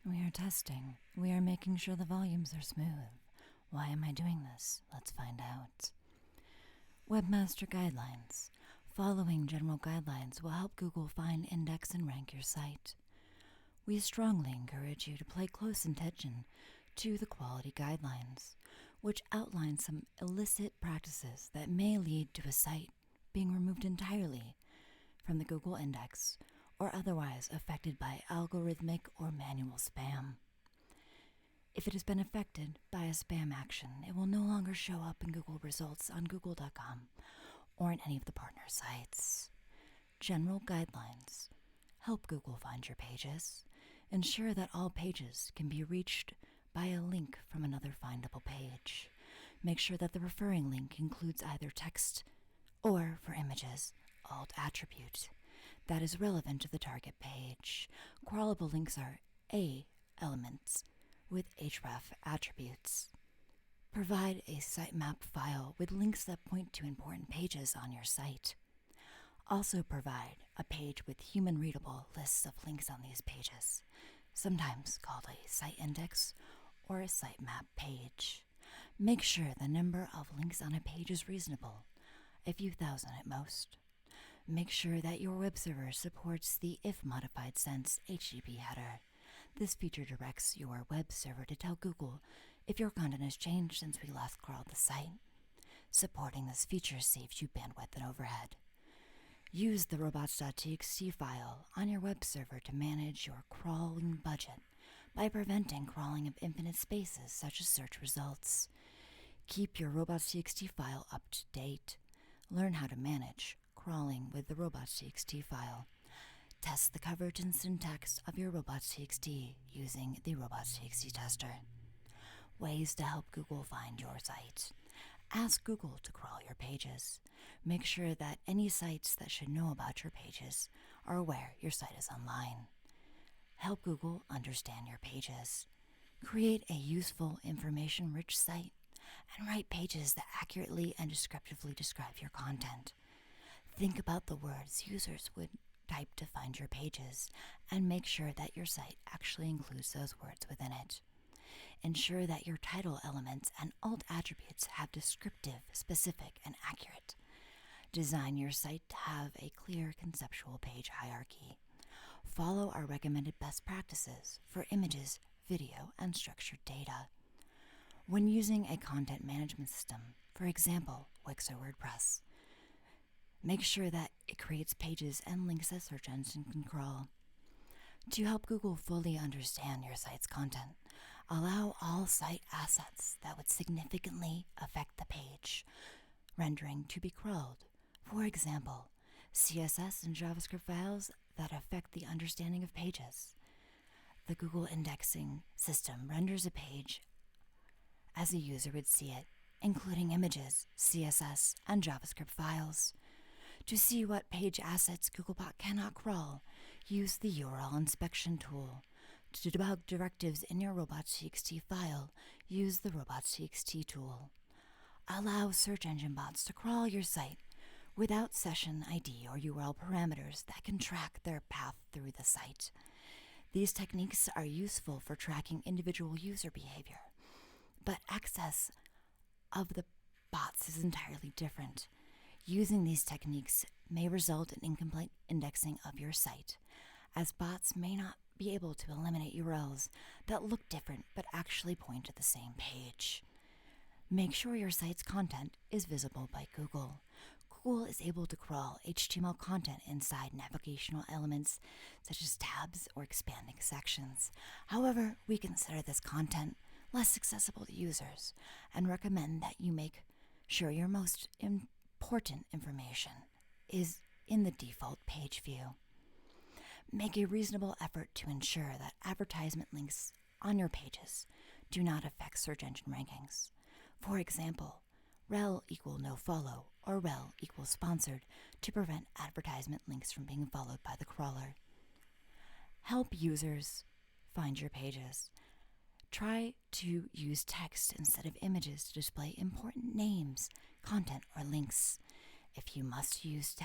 We are testing. We are making sure the volumes are smooth. Why am I doing this? Let's find out. Webmaster Guidelines. Following general guidelines will help Google find, index, and rank your site. We strongly encourage you to pay close attention to the quality guidelines, which outline some illicit practices that may lead to a site being removed entirely from the Google index or otherwise affected by algorithmic or manual spam. If it has been affected by a spam action, it will no longer show up in Google results on google.com or in any of the partner sites. General guidelines help Google find your pages. Ensure that all pages can be reached by a link from another findable page. Make sure that the referring link includes either text or, for images, alt attribute that is relevant to the target page. Crawlable links are A elements with href attributes. Provide a sitemap file with links that point to important pages on your site. Also provide a page with human-readable lists of links on these pages, sometimes called a site index or a sitemap page. Make sure the number of links on a page is reasonable, a few thousand at most. Make sure that your web server supports the if modified sense HTTP header. This feature directs your web server to tell Google if your content has changed since we last crawled the site. Supporting this feature saves you bandwidth and overhead. Use the robots.txt file on your web server to manage your crawling budget by preventing crawling of infinite spaces such as search results. Keep your robots.txt file up to date. Learn how to manage crawling with the robots.txt file. Test the coverage and syntax of your robots.txt using the robots.txt tester. Ways to help Google find your site. Ask Google to crawl your pages. Make sure that any sites that should know about your pages are aware your site is online. Help Google understand your pages. Create a useful, information-rich site and write pages that accurately and descriptively describe your content. Think about the words users would type to find your pages and make sure that your site actually includes those words within it. Ensure that your title elements and alt attributes have descriptive, specific, and accurate. Design your site to have a clear conceptual page hierarchy. Follow our recommended best practices for images, video, and structured data. When using a content management system, for example, Wix or WordPress, make sure that it creates pages and links that search engines can crawl. To help Google fully understand your site's content, allow all site assets that would significantly affect the page rendering to be crawled. For example, CSS and JavaScript files that affect the understanding of pages. The Google indexing system renders a page as a user would see it, including images, CSS, and JavaScript files. To see what page assets Googlebot cannot crawl, use the URL inspection tool. To debug directives in your robots.txt file, use the robots.txt tool. Allow search engine bots to crawl your site without session ID or URL parameters that can track their path through the site. These techniques are useful for tracking individual user behavior, but access of the bots is entirely different. Using these techniques may result in incomplete indexing of your site, as bots may not be able to eliminate URLs that look different but actually point to the same page. Make sure your site's content is visible by Google. Google is able to crawl HTML content inside navigational elements such as tabs or expanding sections. However, we consider this content less accessible to users and recommend that you make sure your most important information is in the default page view. Make a reasonable effort to ensure that advertisement links on your pages do not affect search engine rankings. For example, rel equal no follow or rel equals sponsored to prevent advertisement links from being followed by the crawler. Help users find your pages. Try to use text instead of images to display important names, content, or links. If you must use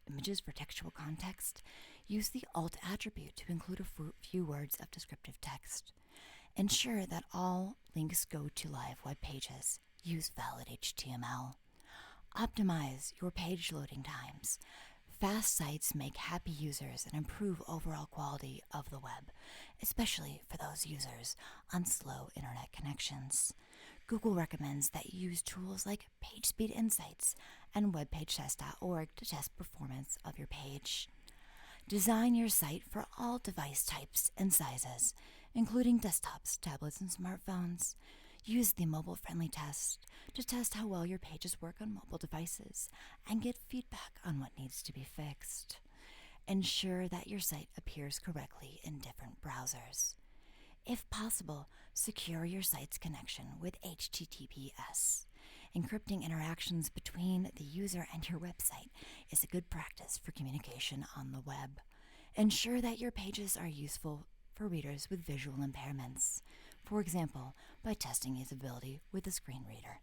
images for textual context, Use the alt attribute to include a few words of descriptive text. Ensure that all links go to live web pages. Use valid HTML. Optimize your page loading times. Fast sites make happy users and improve overall quality of the web, especially for those users on slow internet connections. Google recommends that you use tools like PageSpeed Insights and webpagetest.org to test performance of your page. Design your site for all device types and sizes, including desktops, tablets, and smartphones. Use the mobile-friendly test to test how well your pages work on mobile devices and get feedback on what needs to be fixed. Ensure that your site appears correctly in different browsers. If possible, secure your site's connection with HTTPS. Encrypting interactions between the user and your website is a good practice for communication on the web. Ensure that your pages are useful for readers with visual impairments, for example, by testing usability with a screen reader.